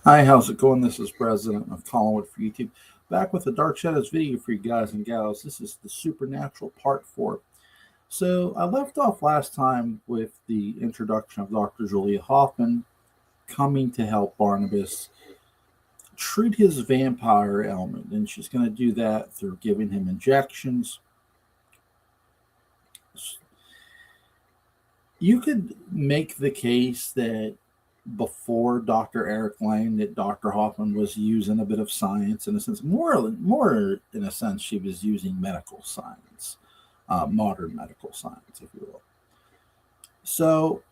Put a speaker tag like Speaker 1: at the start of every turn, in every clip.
Speaker 1: Hi, how's it going? This is President of Collinwood for YouTube. Back with the Dark Shadows video for you guys and gals. This is the Supernatural Part 4. So I left off last time with the introduction of Dr. Julia Hoffman coming to help Barnabas treat his vampire ailment. And she's going to do that through giving him injections. You could make the case that before Dr. Eric Lane that Dr. Hoffman was using a bit of science in a sense, more in a sense she was using medical science, modern medical science, if you will. So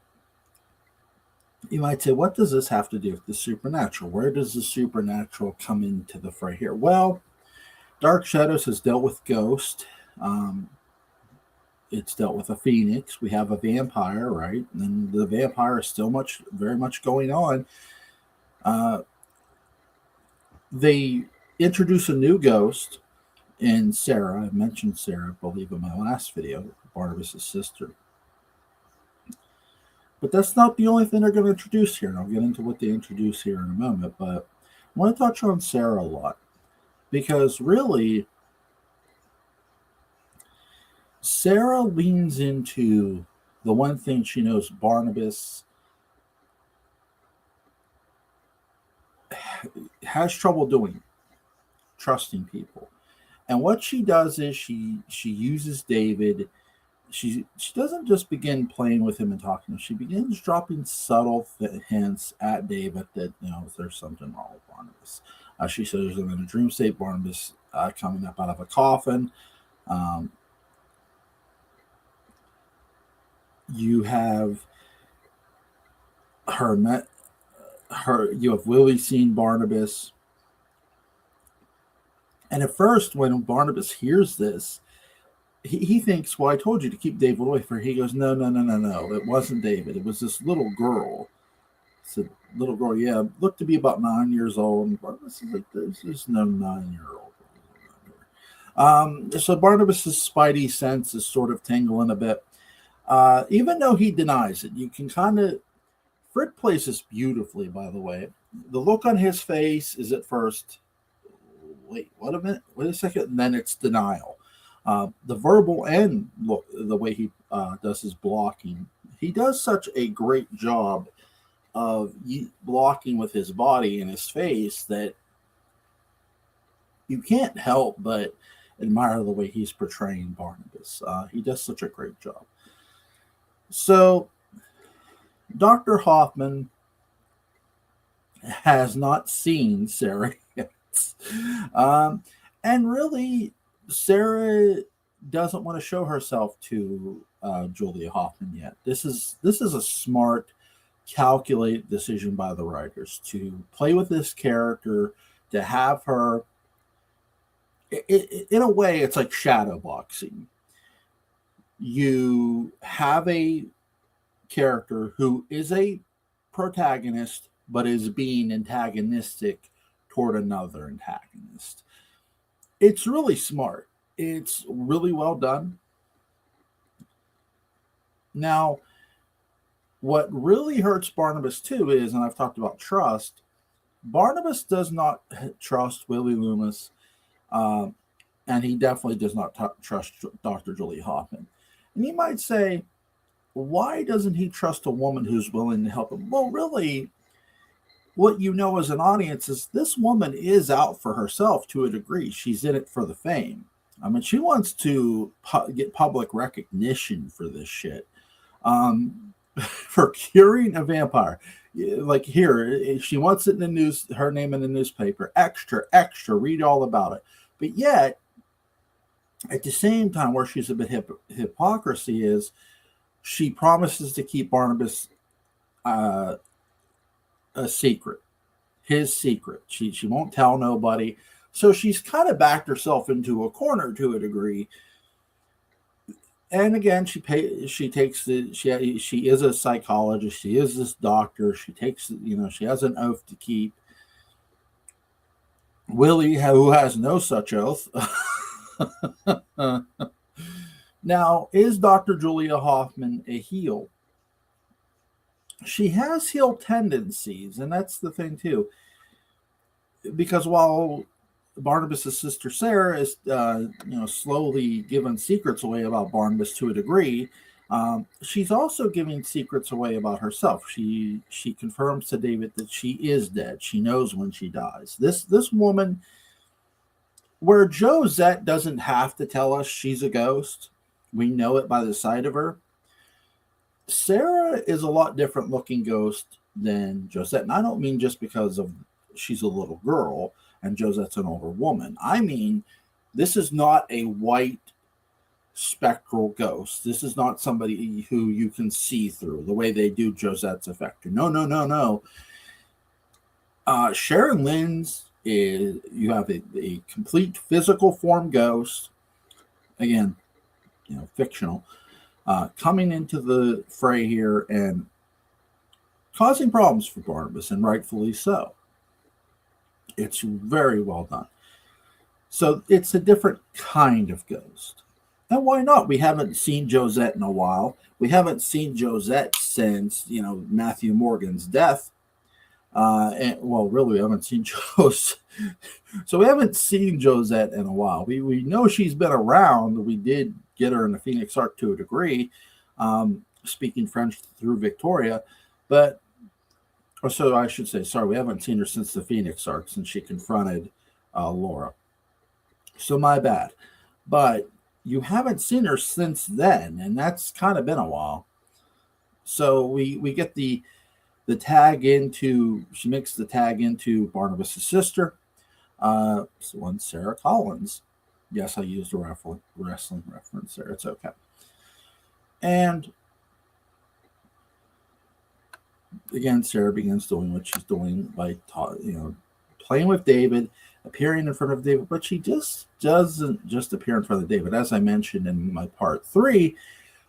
Speaker 1: you might say, what does this have to do with the supernatural? Where does the supernatural come into the fray here? Well, Dark Shadows has dealt with ghost. It's dealt with a phoenix. We have a vampire, right? And the vampire is still very much going on. They introduce a new ghost in Sarah. I mentioned Sarah, I believe, in my last video, Barnabas' sister. But that's not the only thing they're going to introduce here. And I'll get into what they introduce here in a moment. But I want to touch on Sarah a lot. Because really, Sarah leans into the one thing she knows Barnabas has trouble doing, trusting people. And what she does is she uses David. She doesn't just begin playing with him and talking to him. She begins dropping subtle hints at David that, there's something wrong with Barnabas. She says I'm in a dream state, Barnabas coming up out of a coffin. You have you have Willie seeing Barnabas. And at first, when Barnabas hears this, he thinks, well, I told you to keep David away from her. He goes, no. It wasn't David. It was this little girl. It's a little girl, looked to be about 9 years old. And Barnabas is like, there's no 9-year-old. So Barnabas' spidey sense is sort of tingling a bit. Even though he denies it, you can kind of... Fred plays this beautifully, by the way. The look on his face is at first, wait a second, and then it's denial. The verbal and look, the way he does his blocking, he does such a great job of blocking with his body and his face that you can't help but admire the way he's portraying Barnabas. He does such a great job. So, Dr. Hoffman has not seen Sarah yet. And really, Sarah doesn't want to show herself to Julia Hoffman yet. This is a smart, calculated decision by the writers to play with this character, to have her... in a way, it's like shadow boxing. You have a character who is a protagonist but is being antagonistic toward another antagonist. It's really smart. It's really well done. Now, what really hurts Barnabas too is, and I've talked about trust, Barnabas does not trust Willie Loomis, and he definitely does not trust Dr. Julie Hoffman. And you might say, why doesn't he trust a woman who's willing to help him? Well, really, what you know as an audience is this woman is out for herself to a degree. She's in it for the fame. I mean, she wants to get public recognition for this shit. For curing a vampire. Like here, she wants it in the news, her name in the newspaper. Extra, read all about it. But yet, at the same time, where she's a bit hypocrisy is, she promises to keep Barnabas a secret, his secret. She won't tell nobody. So she's kind of backed herself into a corner to a degree. And again, she is a psychologist. She is this doctor. She takes, she has an oath to keep. Willie, who has no such oath. Now, is Dr. Julia Hoffman a heel? She has heel tendencies, and that's the thing too. because while Barnabas's sister Sarah is, slowly giving secrets away about Barnabas to a degree, she's also giving secrets away about herself. She confirms to David that she is dead. She knows when she dies. This woman, where Josette doesn't have to tell us she's a ghost, we know it by the sight of her. Sarah is a lot different looking ghost than Josette. And I don't mean just because of she's a little girl and Josette's an older woman. I mean, this is not a white spectral ghost. This is not somebody who you can see through the way they do Josette's effect. No, no, no, no. Sharon Lynn's is, you have a complete physical form ghost. Again, fictional. Coming into the fray here and causing problems for Barnabas, and rightfully so. It's very well done. So it's a different kind of ghost. And why not? We haven't seen Josette in a while. We haven't seen Josette since, Matthew Morgan's death. Really, we haven't seen Josette. So we haven't seen Josette in a while. We know she's been around. We did get her in the Phoenix Arc to a degree, speaking French through Victoria. But, or so I should say, sorry, we haven't seen her since the Phoenix Arc, since she confronted Laura. So my bad. But you haven't seen her since then, and that's kind of been a while. So we get the tag into, she makes the tag into Barnabas' sister, one Sarah Collins. Yes, I used a wrestling reference there. It's okay. And again, Sarah begins doing what she's doing by, playing with David, appearing in front of David, but she just doesn't just appear in front of David. As I mentioned in my part 3,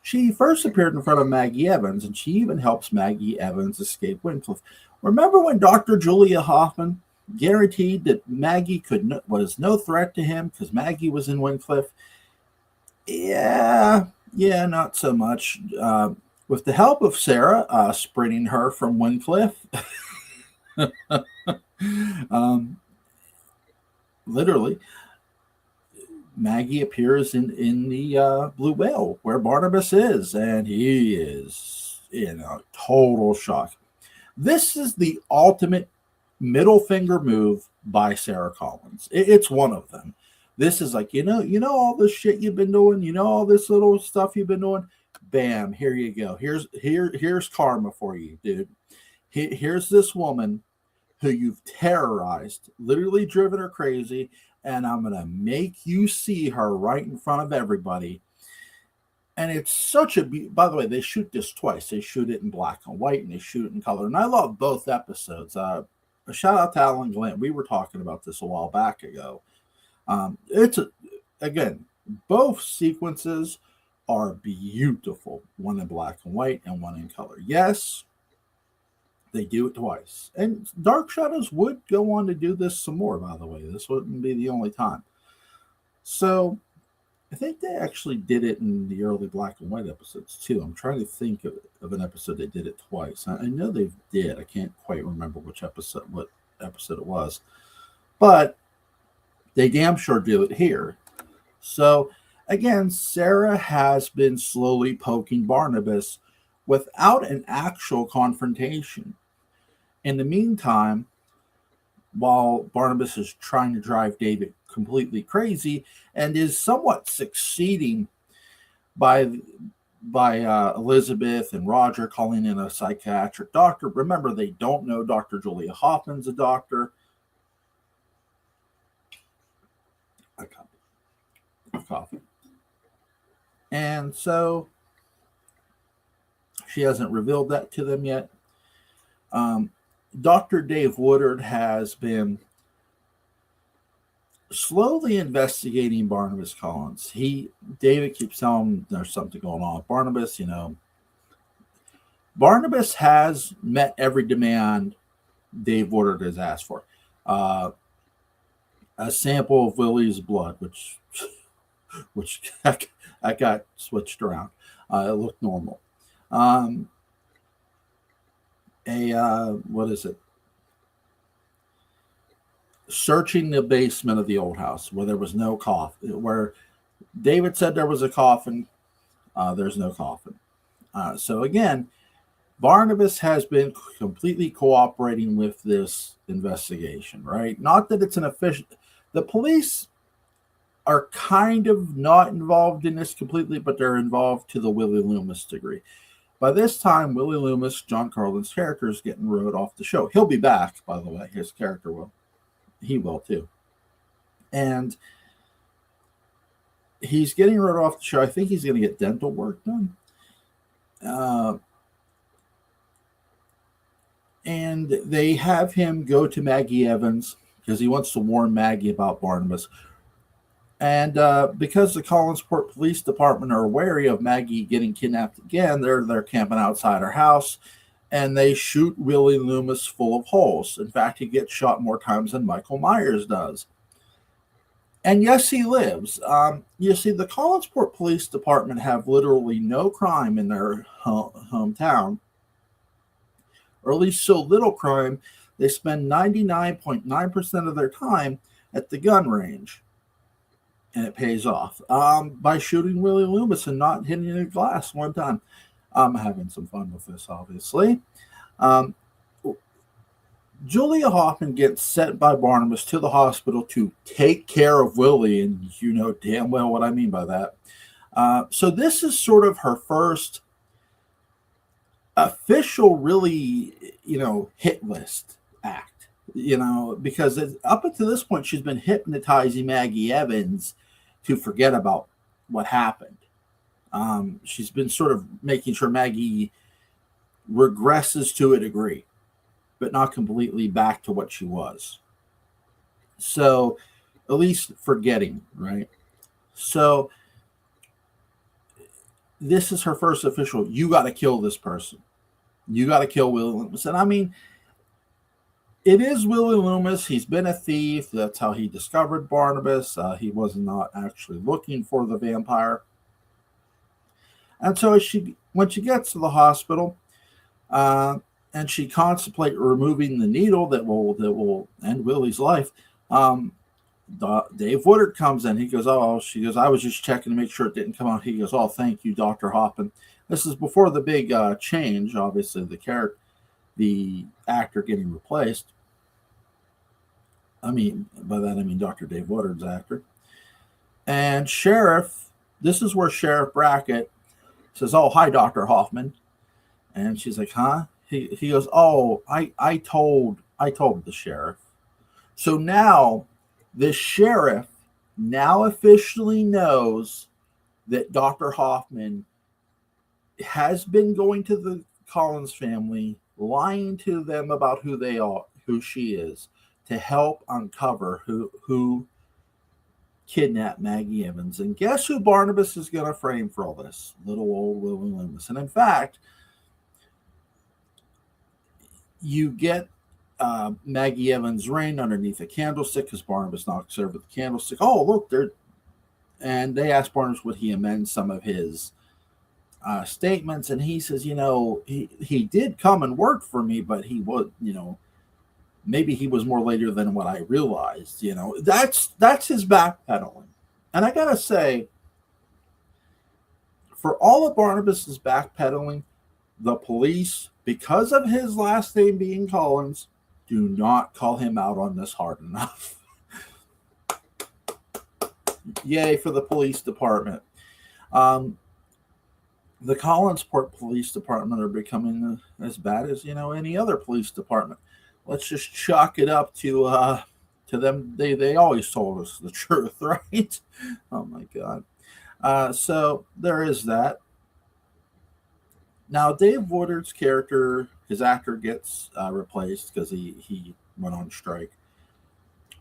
Speaker 1: she first appeared in front of Maggie Evans, and she even helps Maggie Evans escape Wincliffe. Remember when Dr. Julia Hoffman guaranteed that Maggie was no threat to him because Maggie was in Wincliffe? Yeah, not so much. With the help of Sarah, sprinting her from Wincliffe, literally, Maggie appears in the Blue Whale where Barnabas is, and he is in a total shock. This is the ultimate middle finger move by Sarah Collins. It's one of them. This is like, all this shit you've been doing, all this little stuff you've been doing. Bam, here you go. Here's karma for you, dude. Here's this woman who you've terrorized, literally driven her crazy, and I'm going to make you see her right in front of everybody. And it's such a, by the way, they shoot this twice. They shoot it in black and white, and they shoot it in color. And I love both episodes. A shout out to Alan Glenn. We were talking about this a while back ago. Again, both sequences are beautiful. One in black and white and one in color. Yes, they do it twice. And Dark Shadows would go on to do this some more, by the way. This wouldn't be the only time. So I think they actually did it in the early black and white episodes too. I'm trying to think of an episode they did it twice. I know they did. I can't quite remember what episode it was. But they damn sure do it here. So again, Sarah has been slowly poking Barnabas without an actual confrontation. In the meantime, while Barnabas is trying to drive David completely crazy and is somewhat succeeding by Elizabeth and Roger calling in a psychiatric doctor. Remember, they don't know Dr. Julia Hoffman's a doctor. A cup of coffee. And so she hasn't revealed that to them yet. Dr. Dave Woodard has been slowly investigating Barnabas Collins. David keeps telling him there's something going on with Barnabas. Barnabas has met every demand Dave Woodard has asked for. A sample of Willie's blood, which I got switched around. It looked normal. What is it? searching the basement of the old house where there was no coffin, where David said there was a coffin. There's no coffin. So again, Barnabas has been completely cooperating with this investigation, right? Not that it's an official. The police are kind of not involved in this completely, but they're involved to the Willie Loomis degree. By this time, Willie Loomis, John Carlin's character, is getting wrote off the show. He'll be back, by the way. His character will. He will too. And he's getting wrote off the show. I think he's going to get dental work done. And they have him go to Maggie Evans because he wants to warn Maggie about Barnabas. And because the Collinsport Police Department are wary of Maggie getting kidnapped again, they're camping outside her house, and they shoot Willie Loomis full of holes. In fact, he gets shot more times than Michael Myers does. And yes, he lives. You see, the Collinsport Police Department have literally no crime in their hometown, or at least so little crime, they spend 99.9% of their time at the gun range. And it pays off by shooting Willie Loomis and not hitting the glass one time. I'm having some fun with this, obviously. Julia Hoffman gets sent by Barnabas to the hospital to take care of Willie, and you know damn well what I mean by that. So this is sort of her first official, really, hit list act, because up until this point, she's been hypnotizing Maggie Evans to forget about what happened. She's been sort of making sure Maggie regresses to a degree, but not completely back to what she was. So, at least forgetting, right? So, this is her first official, you got to kill this person. You got to kill Willie Loomis. And I mean, it is Willie Loomis. He's been a thief. That's how he discovered Barnabas. He was not actually looking for the vampire. And so when she gets to the hospital, and she contemplates removing the needle that will end Willie's life, Dave Woodard comes in. He goes, she goes, I was just checking to make sure it didn't come out. He goes, thank you, Dr. Hoffman. This is before the big change, obviously, the actor getting replaced. I mean, by that I mean Dr. Dave Woodard's actor. And this is where Sheriff Brackett says, hi, Dr. Hoffman. And she's like, huh? He goes, I told the sheriff. So now the sheriff now officially knows that Dr. Hoffman has been going to the Collins family, lying to them about who they are, who she is, to help uncover who kidnapped Maggie Evans. And guess who Barnabas is going to frame for all this? Little old Willie Loomis. And in fact, you get Maggie Evans' ring underneath a candlestick because Barnabas knocks her with the candlestick. Oh, look, and they ask Barnabas would he amend some of his statements, and he says, he did come and work for me, but he was, maybe he was more later than what I realized. That's his backpedaling. And I gotta say, for all of Barnabas's backpedaling, the police, because of his last name being Collins, do not call him out on this hard enough. Yay for the police department. The Collinsport Police Department are becoming as bad as any other police department. Let's just chalk it up to them. They always told us the truth, right? Oh my God. So there is that. Now Dave Woodard's character, his actor, gets replaced because he went on strike.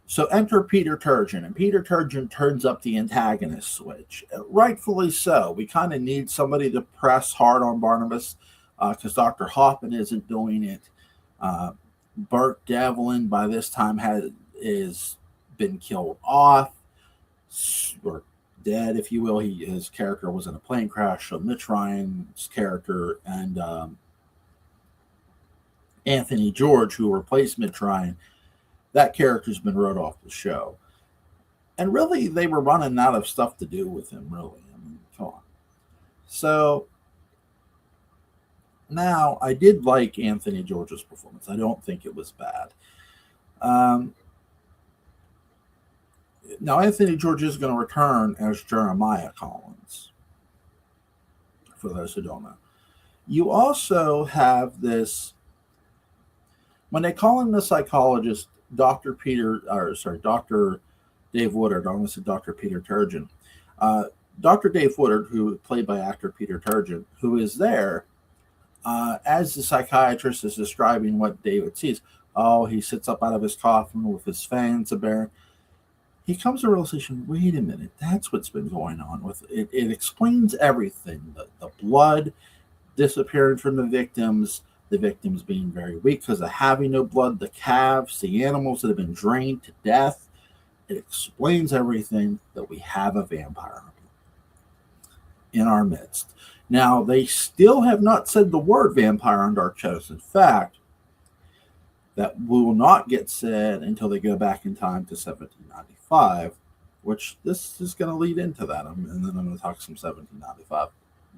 Speaker 1: So enter Peter Turgeon, and Peter Turgeon turns up the antagonist switch. Rightfully so. We kind of need somebody to press hard on Barnabas because Dr. Hoffman isn't doing it. Burt Devlin, by this time, is been killed off, or dead, if you will. His character was in a plane crash. So Mitch Ryan's character and Anthony George, who replaced Mitch Ryan, that character's been wrote off the show. And really, they were running out of stuff to do with him, really. I mean, come on. So now, I did like Anthony George's performance. I don't think it was bad. Um, Now, Anthony George is going to return as Jeremiah Collins, for those who don't know. You also have this, when they call him the psychologist, Dr. Dave Woodard, I almost said Dr. Peter Turgeon. Dr. Dave Woodard, who played by actor Peter Turgeon, who is there as the psychiatrist is describing what David sees. Oh, he sits up out of his coffin with his fangs a bear. He comes to the realization, wait a minute, that's what's been going on with it. It explains everything. The blood disappearing from the victims being very weak because of having no blood, the calves, the animals that have been drained to death. It explains everything that we have a vampire in our midst. Now, they still have not said the word vampire on Dark Shadows. In fact, that will not get said until they go back in time to 1795, which this is going to lead into that. And then I'm going to talk some 1795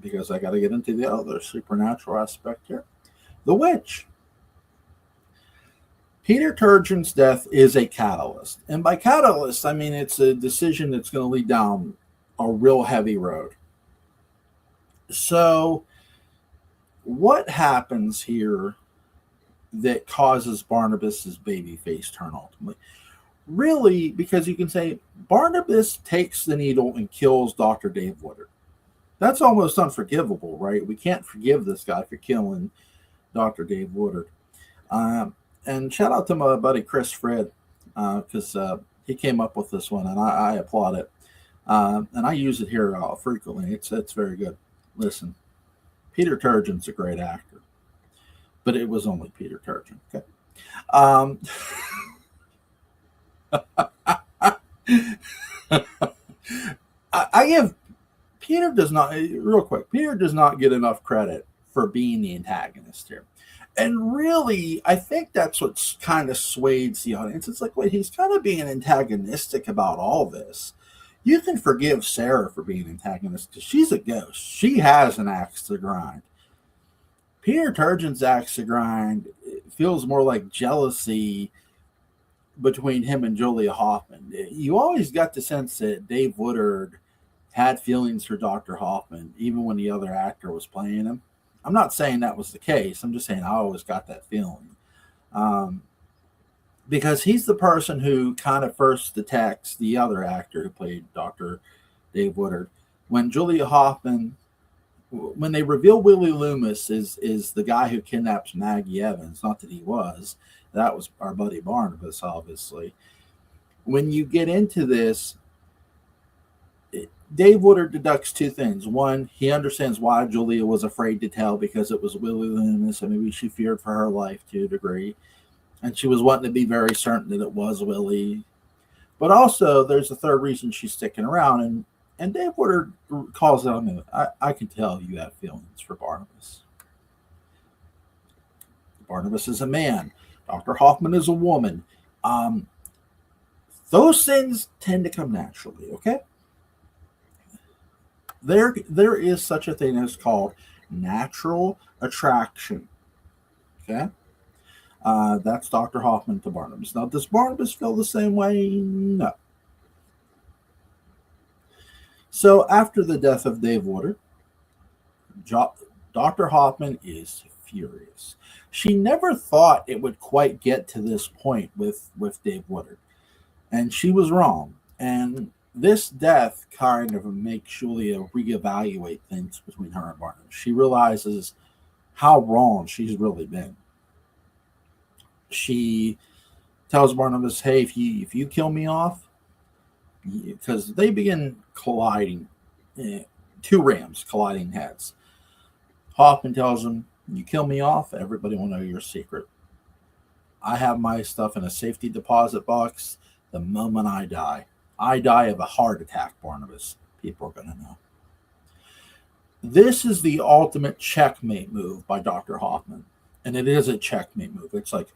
Speaker 1: because I got to get into the other supernatural aspect here. The witch. Peter Turgeon's death is a catalyst. And by catalyst, I mean it's a decision that's going to lead down a real heavy road. So what happens here that causes Barnabas's baby face turn ultimately? Really, because you can say Barnabas takes the needle and kills Dr. Dave Woodard. That's almost unforgivable, right? We can't forgive this guy for killing Dr. Dave Woodard. And shout out to my buddy Chris Fred, because he came up with this one, and I applaud it. And I use it here frequently. It's very good. Listen, Peter Turgeon's a great actor, but it was only Peter Turgeon. Okay. I give Peter does not, real quick, Peter does not get enough credit for being the antagonist here. And really, I think that's what's kind of swayed the audience. It's like, wait, he's kind of being antagonistic about all this. You can forgive Sarah for being antagonistic because she's a ghost. She has an axe to grind. Peter Turgeon's axe to grind feels more like jealousy between him and Julia Hoffman. You always got the sense that Dave Woodard had feelings for Dr. Hoffman, even when the other actor was playing him. I'm not saying that was the case. I'm just saying I always got that feeling. Because he's the person who kind of first detects the other actor who played Dr. Dave Woodard. When Julia Hoffman, when they reveal Willie Loomis is the guy who kidnaps Maggie Evans, not that he was, that was our buddy Barnabas, obviously. When you get into this, Dave Woodard deducts two things. One, he understands why Julia was afraid to tell because it was Willie Loomis, and maybe she feared for her life to a degree. And she was wanting to be very certain that it was Willie. But also, there's a third reason she's sticking around. And Dave Woodard calls it on me. I can tell you have feelings for Barnabas. Barnabas is a man. Dr. Hoffman is a woman. Those things tend to come naturally, okay? There is such a thing as called natural attraction, okay? That's Dr. Hoffman to Barnabas. Now, does Barnabas feel the same way? No. So after the death of Dave Woodard, Dr. Hoffman is furious. She never thought it would quite get to this point with Dave Woodard. And she was wrong. And this death kind of makes Julia reevaluate things between her and Barnabas. She realizes how wrong she's really been. She tells Barnabas, hey, if you kill me off, because they begin colliding, two rams colliding heads. Hoffman tells him, you kill me off, everybody will know your secret. I have my stuff in a safety deposit box. The moment I die of a heart attack, Barnabas. People are going to know. This is the ultimate checkmate move by Dr. Hoffman. And it is a checkmate move. It's like,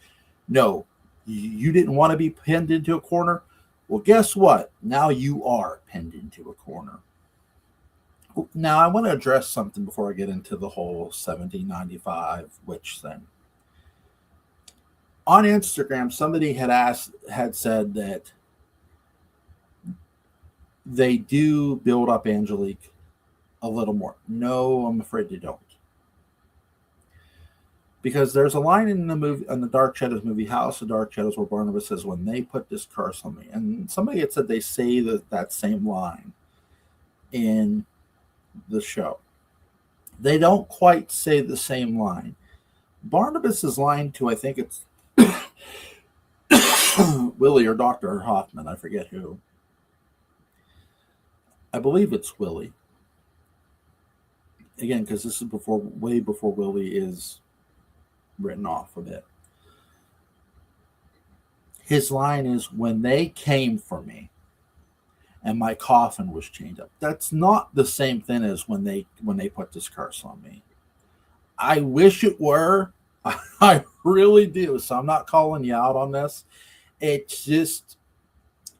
Speaker 1: no, You didn't want to be pinned into a corner. Well, guess what? Now you are pinned into a corner. Now, I want to address something before I get into the whole 1795 witch thing. On Instagram, somebody had said that they do build up Angelique a little more. No, I'm afraid they don't. Because there's a line in the movie, in the Dark Shadows movie, House of Dark Shadows, where Barnabas says, "When they put this curse on me," and somebody had said they say that same line in the show. They don't quite say the same line. Barnabas's line to, I think it's Willie or Dr. Hoffman, I forget who. I believe it's Willie. Again, because this is way before Willie is written off a bit. His line is, "When they came for me and my coffin was chained up." That's not the same thing as when they put this curse on me. I wish it were. I really do. So I'm not calling you out on this. It's just,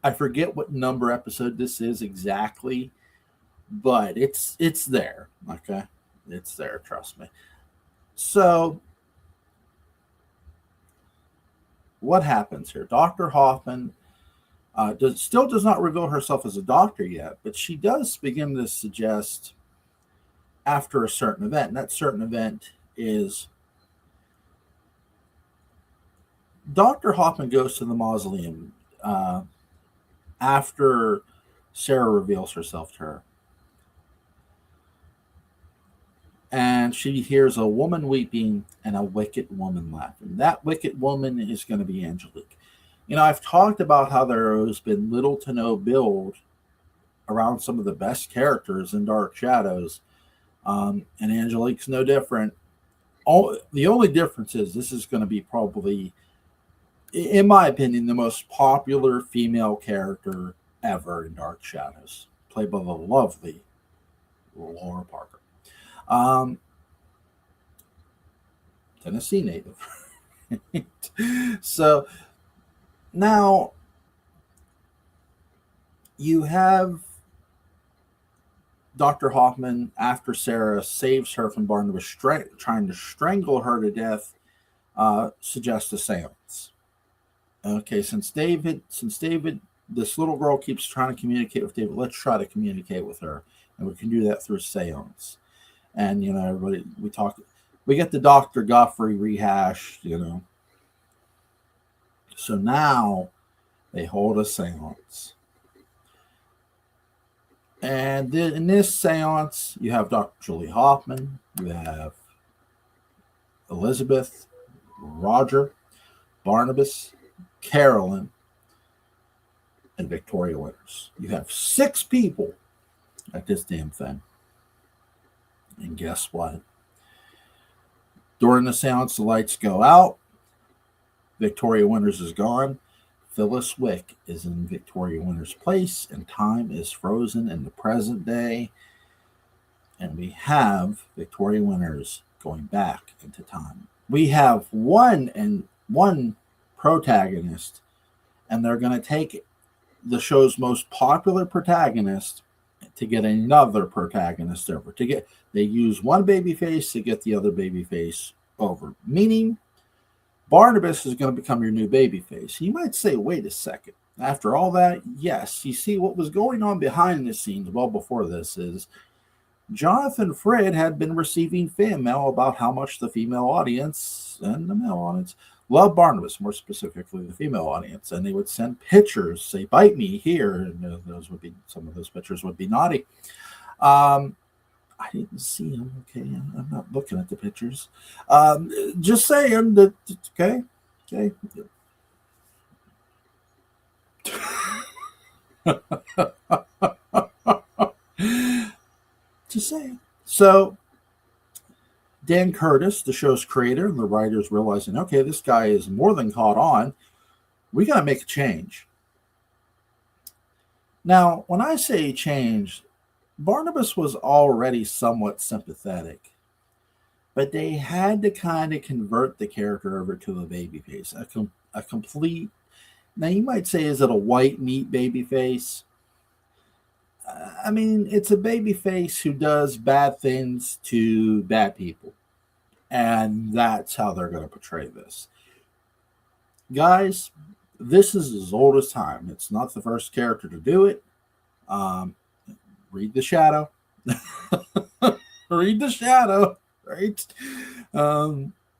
Speaker 1: I forget what number episode this is exactly, but it's there. Okay, it's there. Trust me. So what happens here? Dr. Hoffman still does not reveal herself as a doctor yet, but she does begin to suggest after a certain event, and that certain event is Dr. Hoffman goes to the mausoleum after Sarah reveals herself to her. And she hears a woman weeping and a wicked woman laughing. That wicked woman is going to be Angelique. You know, I've talked about how there has been little to no build around some of the best characters in Dark Shadows. And Angelique's no different. The only difference is this is going to be probably, in my opinion, the most popular female character ever in Dark Shadows, played by the lovely Laura Parker. Tennessee native. So now you have Dr. Hoffman, after Sarah saves her from Barnabas trying to strangle her to death, suggests a seance. Okay, since David, this little girl keeps trying to communicate with David, let's try to communicate with her. And we can do that through seance. And, you know, everybody, we get the Dr. Guffrey rehash, you know. So now they hold a seance. And in this seance, you have Dr. Julie Hoffman, you have Elizabeth, Roger, Barnabas, Carolyn, and Victoria Winters. You have 6 people at this damn thing. And guess what? During the seance, the lights go out. Victoria Winters is gone. Phyllis Wick is in Victoria Winters' place, and time is frozen in the present day. And we have Victoria Winters going back into time. We have one protagonist, and they're going to take the show's most popular protagonist to get another protagonist over. They use one baby face to get the other baby face over. Meaning, Barnabas is going to become your new baby face. You might say, wait a second. After all that, yes. You see, what was going on behind the scenes well before this is Jonathan Frid had been receiving fan mail about how much the female audience and the male audience loved Barnabas, more specifically the female audience. And they would send pictures, say, bite me here. And some of those pictures would be naughty. I didn't see them. Okay, I'm not looking at the pictures. Just saying that. Okay. Just saying. So Dan Curtis, the show's creator, and the writers realizing, okay, this guy is more than caught on. We got to make a change. Now, when I say change, Barnabas was already somewhat sympathetic. but they had to kind of convert the character over to a baby face, a complete. Now you might say, is it a white meat baby face? I mean, it's a baby face who does bad things to bad people, and that's how they're going to portray this, guys. This is as old as time. It's not the first character to do it. Um, read the Shadow. Read the Shadow, right?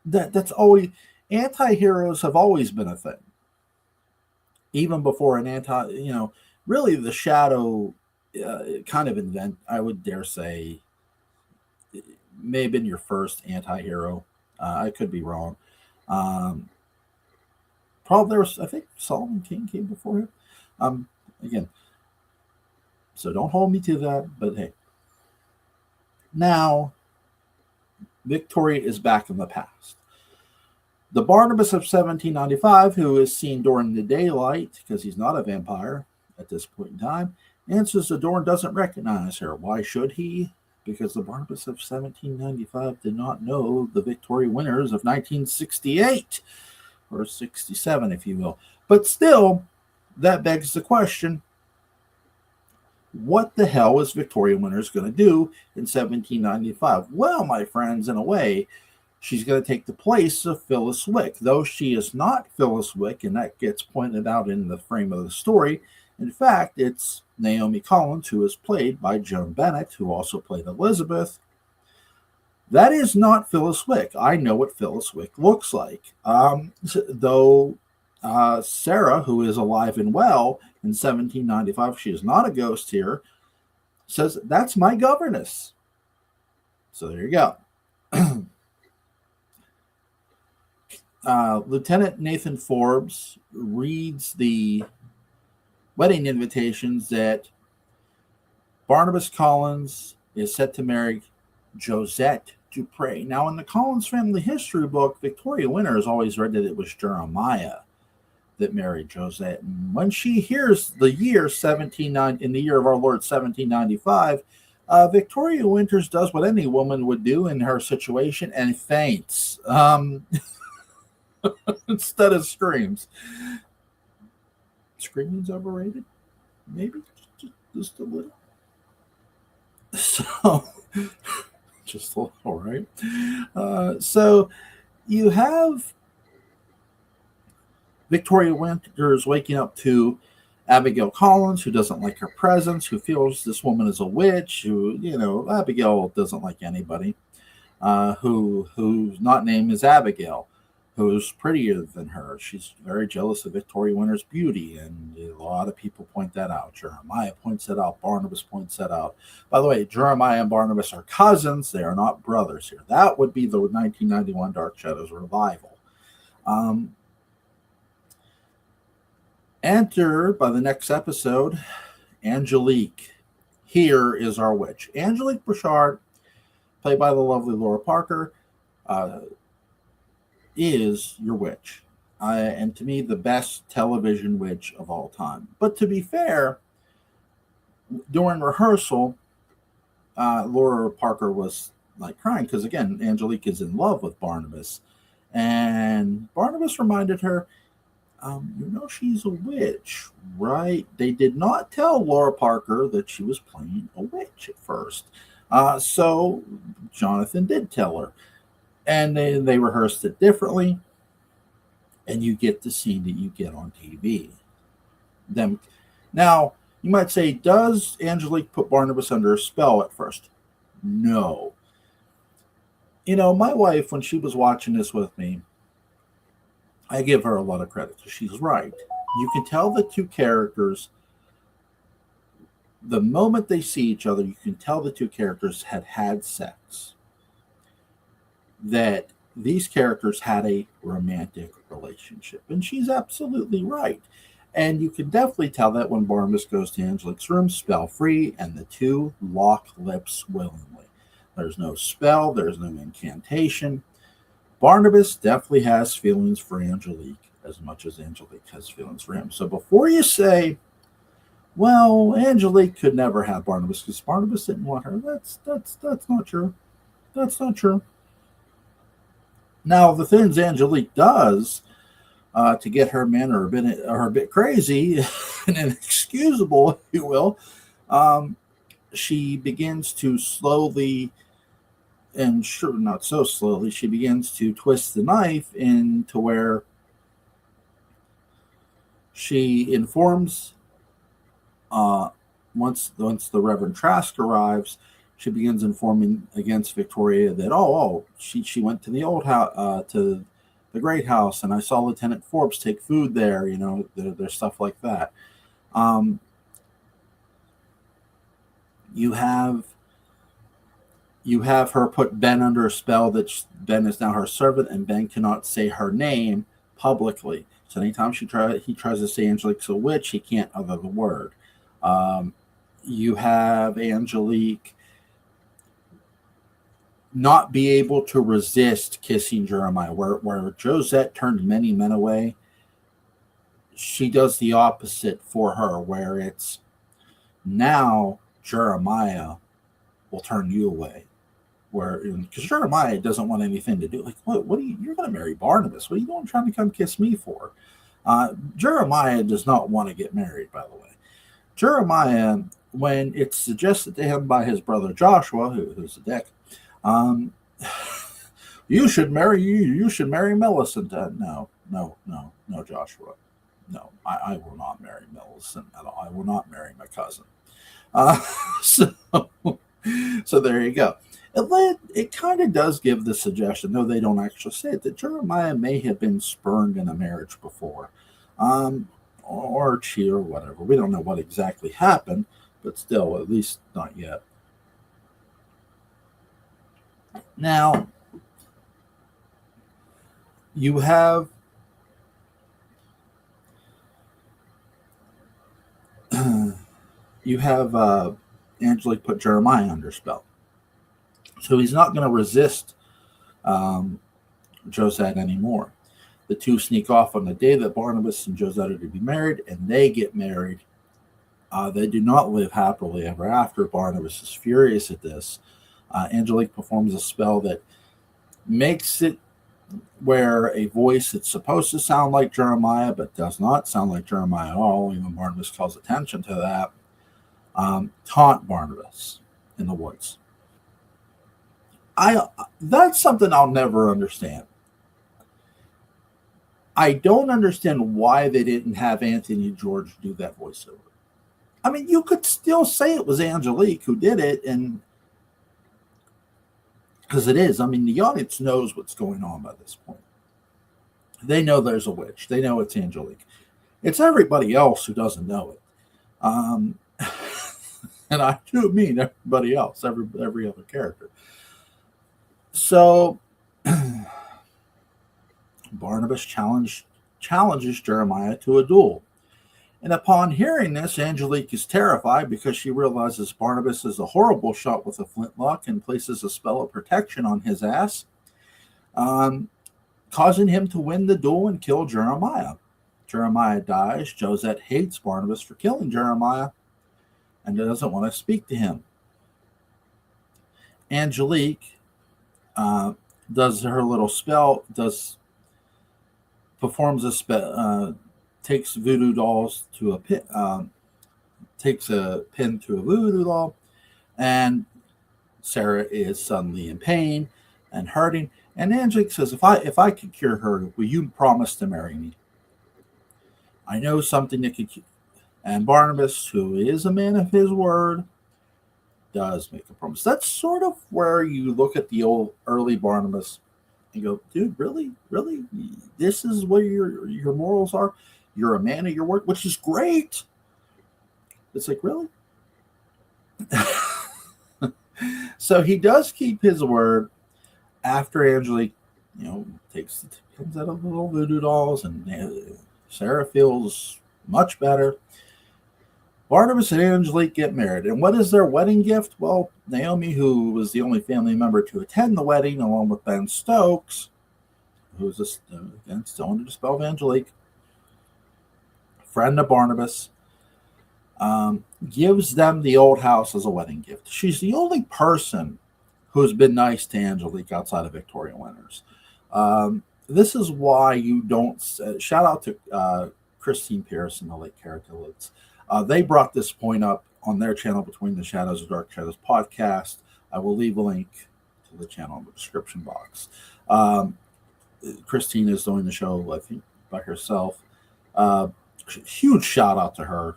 Speaker 1: That's always, anti-heroes have always been a thing, even before an really the Shadow kind of invent, I would dare say, may have been your first anti-hero. I could be wrong. Probably there was, I think Solomon King came before him. Again, so don't hold me to that, but hey. Now, Victoria is back in the past. The Barnabas of 1795, who is seen during the daylight, because he's not a vampire at this point in time, answers the door and doesn't recognize her. Why should he? Because the Barnabas of 1795 did not know the Victoria winners of 1968, or 67, if you will. But still, that begs the question, what the hell is Victoria Winters going to do in 1795? Well, my friends, in a way, she's going to take the place of Phyllis Wick, though she is not Phyllis Wick, and that gets pointed out in the frame of the story. In fact, it's Naomi Collins, who is played by Joan Bennett, who also played Elizabeth. That is not Phyllis Wick. I know what Phyllis Wick looks like. Though Sarah, who is alive and well in 1795, she is not a ghost here, says, that's my governess. So there you go. Lieutenant Nathan Forbes reads the wedding invitations that Barnabas Collins is set to marry Josette Dupre. Now, in the Collins family history book, Victoria Winters always read that it was Jeremiah that married Josette. And when she hears the year 1790, in the year of our Lord 1795, Victoria Winters does what any woman would do in her situation and faints instead of screams. Screaming's overrated? Maybe just a little. So, just a little, right? So you have Victoria Winters waking up to Abigail Collins, who doesn't like her presence, who feels this woman is a witch, who, Abigail doesn't like anybody, whose not name is Abigail, who's prettier than her. She's very jealous of Victoria Winters' beauty, and a lot of people point that out. Jeremiah points that out. Barnabas points that out. By the way, Jeremiah and Barnabas are cousins. They are not brothers here. That would be the 1991 Dark Shadows revival. Enter, by the next episode, Angelique. Here is our witch. Angelique Bouchard, played by the lovely Laura Parker, is your witch. And to me, the best television witch of all time. But to be fair, during rehearsal, Laura Parker was like crying because, again, Angelique is in love with Barnabas. And Barnabas reminded her, she's a witch, right? They did not tell Laura Parker that she was playing a witch at first. So Jonathan did tell her. And they rehearsed it differently. And you get the scene that you get on TV. Now, you might say, does Angelique put Barnabas under a spell at first? No. My wife, when she was watching this with me, I give her a lot of credit because she's right. You can tell the two characters, the moment they see each other, you can tell the two characters had sex. That these characters had a romantic relationship. And she's absolutely right. And you can definitely tell that when Barnabas goes to Angelique's room, spell free, and the two lock lips willingly. There's no spell, there's no incantation. Barnabas definitely has feelings for Angelique as much as Angelique has feelings for him. So before you say, well, Angelique could never have Barnabas because Barnabas didn't want her, that's not true. That's not true. Now, the things Angelique does to get her men are a bit crazy and inexcusable, if you will. Um, she begins to slowly, and sure, not so slowly, she begins to twist the knife into where she informs uh, once the Reverend Trask arrives, she begins informing against Victoria that she went to the old house to the Great House, and I saw Lieutenant Forbes take food there. There's stuff like that. Um, you have you have her put Ben under a spell that Ben is now her servant, and Ben cannot say her name publicly. So anytime he tries to say Angelique's a witch, he can't utter the word. Um, you have Angelique not be able to resist kissing Jeremiah. Where Josette turned many men away, she does the opposite for her, where it's now Jeremiah will turn you away. Where because Jeremiah doesn't want anything to do. Like, what are you're going to marry Barnabas? What are you going trying to come kiss me for? Jeremiah does not want to get married, by the way. Jeremiah, when it's suggested to him by his brother Joshua, who's a dick, um, you should marry Millicent. No, Joshua. No, I will not marry Millicent at all. I will not marry my cousin. Uh, so, so there you go. It kind of does give the suggestion, though they don't actually say it, that Jeremiah may have been spurned in a marriage before, or cheat or whatever. We don't know what exactly happened, but still, at least not yet. Now, you have Angelique put Jeremiah under spell, so he's not going to resist um, Josette anymore. The two sneak off on the day that Barnabas and Josette are to be married, and they get married. They do not live happily ever after. Barnabas is furious at this. Angelique performs a spell that makes it where a voice that's supposed to sound like Jeremiah but does not sound like Jeremiah at all. Even Barnabas calls attention to that. Taunt Barnabas in the woods. I That's something I'll never understand. I don't understand why they didn't have Anthony George do that voiceover. I mean, you could still say it was Angelique who did it, and because it is. I mean, the audience knows what's going on by this point. They know there's a witch. They know it's Angelique. It's everybody else who doesn't know it. Um, and I do mean everybody else, every other character. So Barnabas challenges Jeremiah to a duel. And upon hearing this, Angelique is terrified because she realizes Barnabas is a horrible shot with a flintlock and places a spell of protection on his ass, causing him to win the duel and kill Jeremiah. Jeremiah dies. Josette hates Barnabas for killing Jeremiah and doesn't want to speak to him. Angelique does her little spell, performs a spell, takes voodoo dolls to a pin, takes a pin to a voodoo doll, and Sarah is suddenly in pain and hurting. And Angelique says, "If I could cure her, will you promise to marry me? I know something that could." And Barnabas, who is a man of his word, does make a promise. That's sort of where you look at the old early Barnabas and go, "Dude, really, this is what your morals are. You're a man of your word," which is great. It's like, really? So he does keep his word after Angelique, takes the pins out of the little voodoo dolls, and Sarah feels much better. Barnabas and Angelique get married. And what is their wedding gift? Well, Naomi, who was the only family member to attend the wedding, along with Ben Stokes, who's again still under the spell of Angelique, friend of Barnabas, gives them the old house as a wedding gift. She's the only person who's been nice to Angelique outside of Victoria Winters. This is why you don't shout out to Christine Pierce and the late Cara Tillitz. They brought this point up on their channel, Between the Shadows of Dark Shadows podcast. I will leave a link to the channel in the description box. Christine is doing the show, I think, by herself. Huge shout out to her.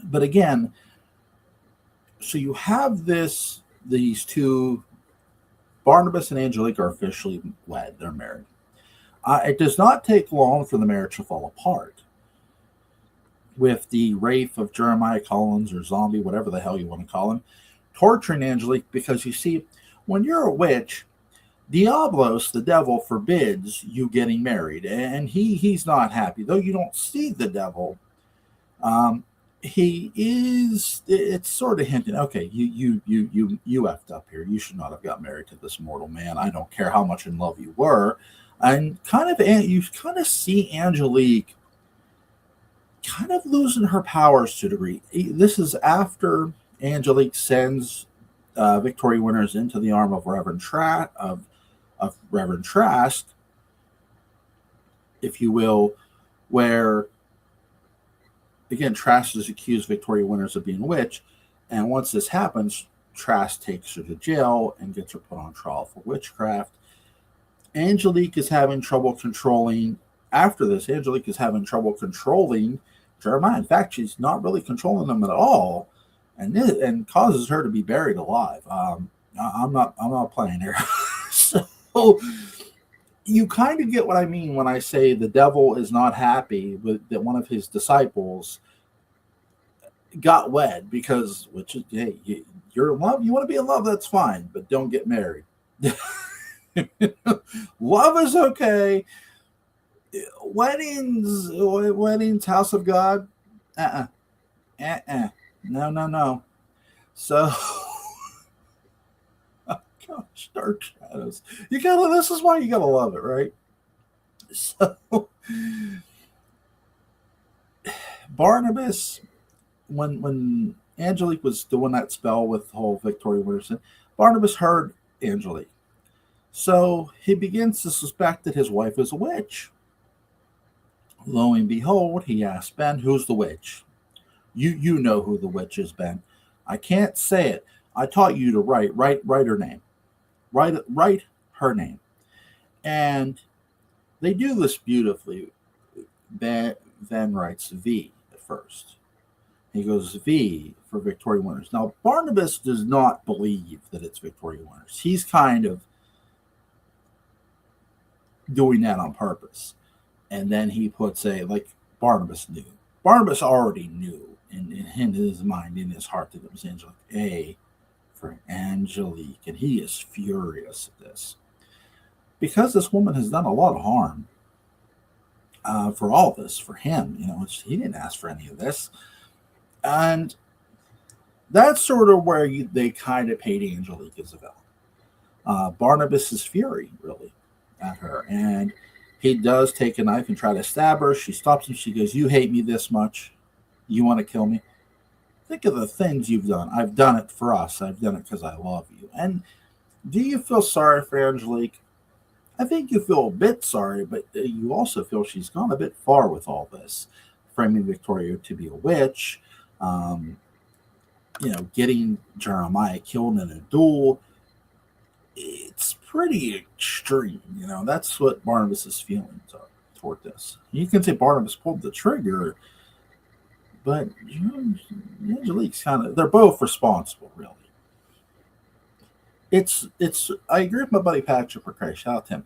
Speaker 1: But again, so you have these two, Barnabas and Angelique are officially wed. They're married. It does not take long for the marriage to fall apart. With the wraith of Jeremiah Collins, or zombie, whatever the hell you want to call him, torturing Angelique, because you see, when you're a witch, Diablos, the devil, forbids you getting married, and he's not happy. Though you don't see the devil, he is. It's sort of hinting. Okay, you effed up here. You should not have got married to this mortal man. I don't care how much in love you were, and you kind of see Angelique kind of losing her powers to a degree. This is after Angelique sends Victoria Winters into the arm of Reverend Trask, if you will, where again Trask has accused Victoria Winters of being a witch, and once this happens, Trask takes her to jail and gets her put on trial for witchcraft. Angelique is having trouble controlling. After this, Angelique is having trouble controlling Jeremiah. In fact, she's not really controlling them at all, and causes her to be buried alive. I'm not playing here. So you kind of get what I mean when I say the devil is not happy with that one of his disciples got wed, because, which is, hey, you're in love, you want to be in love, that's fine, but don't get married. Love is okay. Weddings, house of God, no. So, gosh, Dark Shadows. This is why you gotta love it, right? So, Barnabas, when Angelique was doing that spell with the whole Victoria Winters, Barnabas heard Angelique. So he begins to suspect that his wife is a witch. Lo and behold, he asked Ben, "Who's the witch?" You know who the witch is, Ben. I can't say it. I taught you to write her name. Write her name. And they do this beautifully. Ben writes V at first. He goes V for Victoria Winters. Now, Barnabas does not believe that it's Victoria Winters. He's kind of doing that on purpose. And then he puts Barnabas knew. Barnabas already knew in his mind, in his heart, that it was Angelique. A for Angelique. And he is furious at this, because this woman has done a lot of harm for all this, for him. He didn't ask for any of this. And that's sort of where they kind of paid Angelique Isabel. Barnabas's fury, really, at her. And he does take a knife and try to stab her. She stops him. She goes, "You hate me this much? You want to kill me? Think of the things you've done. I've done it for us. I've done it because I love you." And do you feel sorry for Angelique? I think you feel a bit sorry, but you also feel she's gone a bit far with all this, framing Victoria to be a witch, getting Jeremiah killed in a duel. It's pretty extreme. That's what Barnabas's feelings are toward this. You can say Barnabas pulled the trigger, but Angelique's they're both responsible, really. I agree with my buddy Patrick McCray. Shout out to him.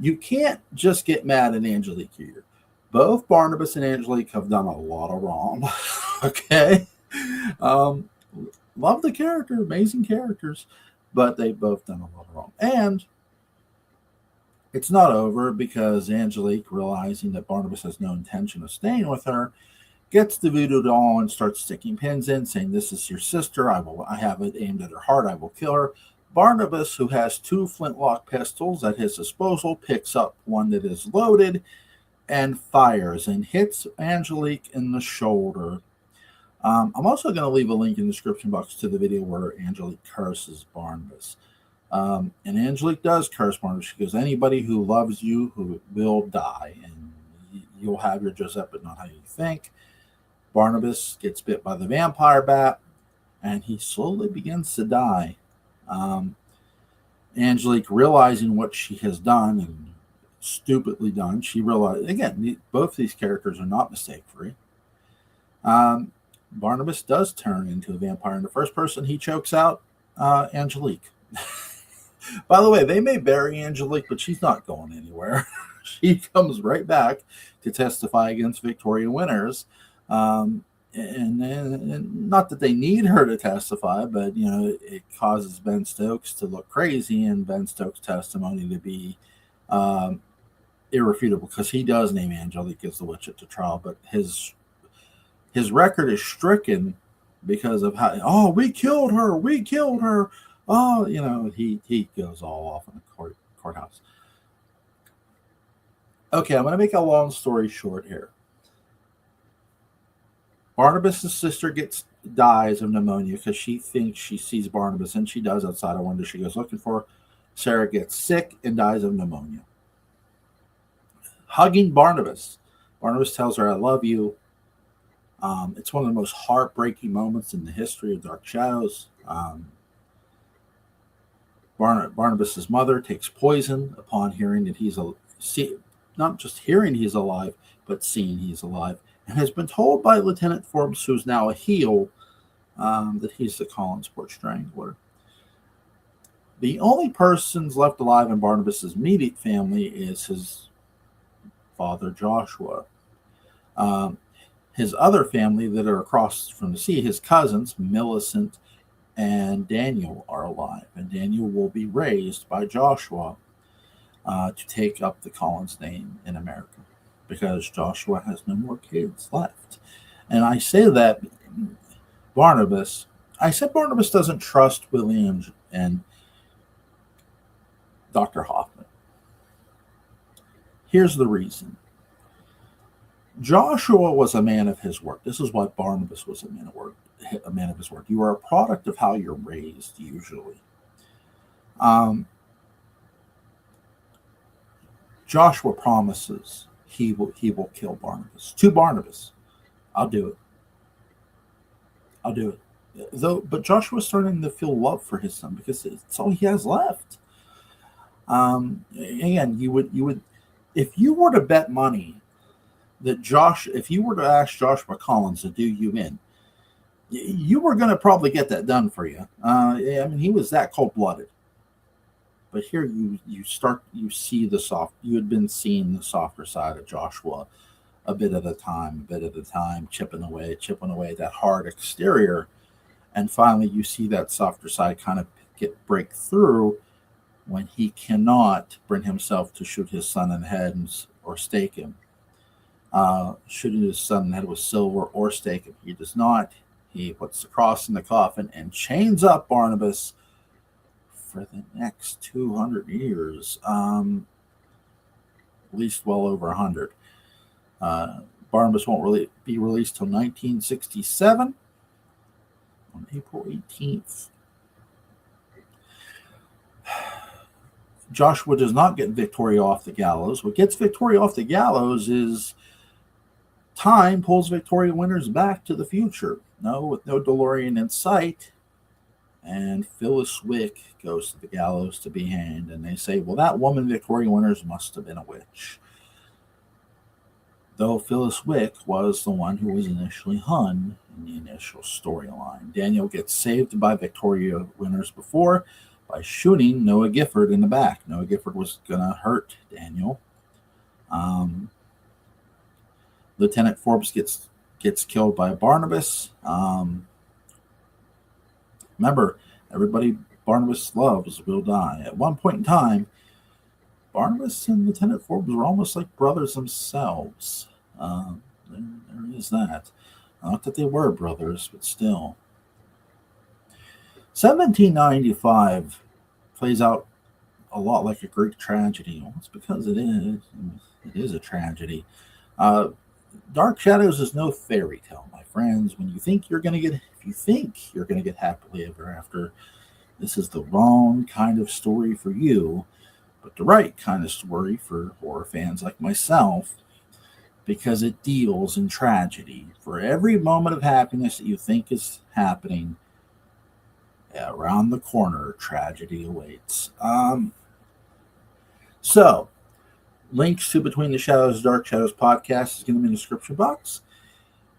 Speaker 1: You can't just get mad at Angelique here. Both Barnabas and Angelique have done a lot of wrong. Okay? Love the character, amazing characters, but they've both done a lot of wrong. And it's not over, because Angelique, realizing that Barnabas has no intention of staying with her, gets the voodoo doll and starts sticking pins in, saying, "This is your sister. I have it aimed at her heart. I will kill her." Barnabas, who has 2 flintlock pistols at his disposal, picks up one that is loaded and fires and hits Angelique in the shoulder. I'm also going to leave a link in the description box to the video where Angelique curses Barnabas. And Angelique does curse Barnabas. She goes, anybody who loves you who will die, and you'll have your Joseph, but not how you think. Barnabas gets bit by the vampire bat, and he slowly begins to die. Angelique, realizing what she has done and stupidly done, she realized, again, both these characters are not mistake free. Barnabas does turn into a vampire, and the first person he chokes out, Angelique. By the way, they may bury Angelique, but she's not going anywhere. She comes right back to testify against Victoria Winters. And not that they need her to testify, but it causes Ben Stokes to look crazy, and Ben Stokes' testimony to be irrefutable, because he does name Angelique as the witch at the trial, but his record is stricken because of how we killed her, he goes all off in the courthouse. Okay, I'm going to make a long story short here. Barnabas' sister dies of pneumonia because she thinks she sees Barnabas, and she does outside a window. She goes looking for her. Sarah gets sick and dies of pneumonia. Hugging Barnabas. Barnabas tells her, I love you. It's one of the most heartbreaking moments in the history of Dark Shadows. Barnabas' mother takes poison upon hearing that not just hearing he's alive, but seeing he's alive, and has been told by Lieutenant Forbes, who's now a heel, that he's the Collinsport Strangler. The only persons left alive in Barnabas' immediate family is his father, Joshua. His other family that are across from the sea, his cousins, Millicent and Daniel, are alive. And Daniel will be raised by Joshua to take up the Collins name in America, because Joshua has no more kids left. And I say that Barnabas doesn't trust Williams and Dr. Hoffman. Here's the reason. Joshua was a man of his work. This is why Barnabas was a man of his work. You are a product of how you're raised, usually. Joshua promises he will kill Barnabas. To Barnabas, I'll do it. But Joshua's starting to feel love for his son, because it's all he has left. Again, you would, if you were to bet money that if you were to ask Joshua Collins to do you in, you were going to probably get that done for you. He was that cold-blooded. But here you see you had been seeing the softer side of Joshua a bit at a time, chipping away at that hard exterior. And finally you see that softer side kind of break through when he cannot bring himself to shoot his son in the head or stake him. Shooting his son in the head with silver or stake him. He does not. He puts the cross in the coffin and chains up Barnabas for the next 200 years, at least well over 100. Barnabas won't really be released till 1967 on April 18th. Joshua does not get Victoria off the gallows. What gets Victoria off the gallows is time pulls Victoria Winters back to the future. With no DeLorean in sight. And Phyllis Wick goes to the gallows to be hanged. And they say, well, that woman, Victoria Winters, must have been a witch. Though Phyllis Wick was the one who was initially hung in the initial storyline. Daniel gets saved by Victoria Winters before by shooting Noah Gifford in the back. Noah Gifford was going to hurt Daniel. Lieutenant Forbes gets killed by Barnabas. Remember, everybody Barnabas loves will die. At one point in time, Barnabas and Lieutenant Forbes were almost like brothers themselves. There is that. Not that they were brothers, but still. 1795 plays out a lot like a Greek tragedy. Well, it's because it is a tragedy. Dark Shadows is no fairy tale, my friends. If you think you're going to get happily ever after, This is the wrong kind of story for you, but the right kind of story for horror fans like myself, because it deals in tragedy. For every moment of happiness that you think is happening, around the corner, tragedy awaits. So, links to Between the Shadows, Dark Shadows podcast is going to be in the description box.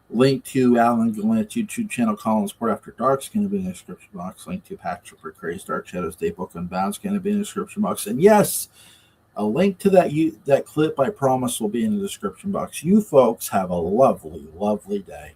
Speaker 1: Link to Alan Galant's YouTube channel, Colin Sport After Dark, is going to be in the description box. Link to Patrick for Crazy Dark Shadows Daybook Unbound is going to be in the description box. And yes, a link to that clip, I promise, will be in the description box. You folks have a lovely, lovely day.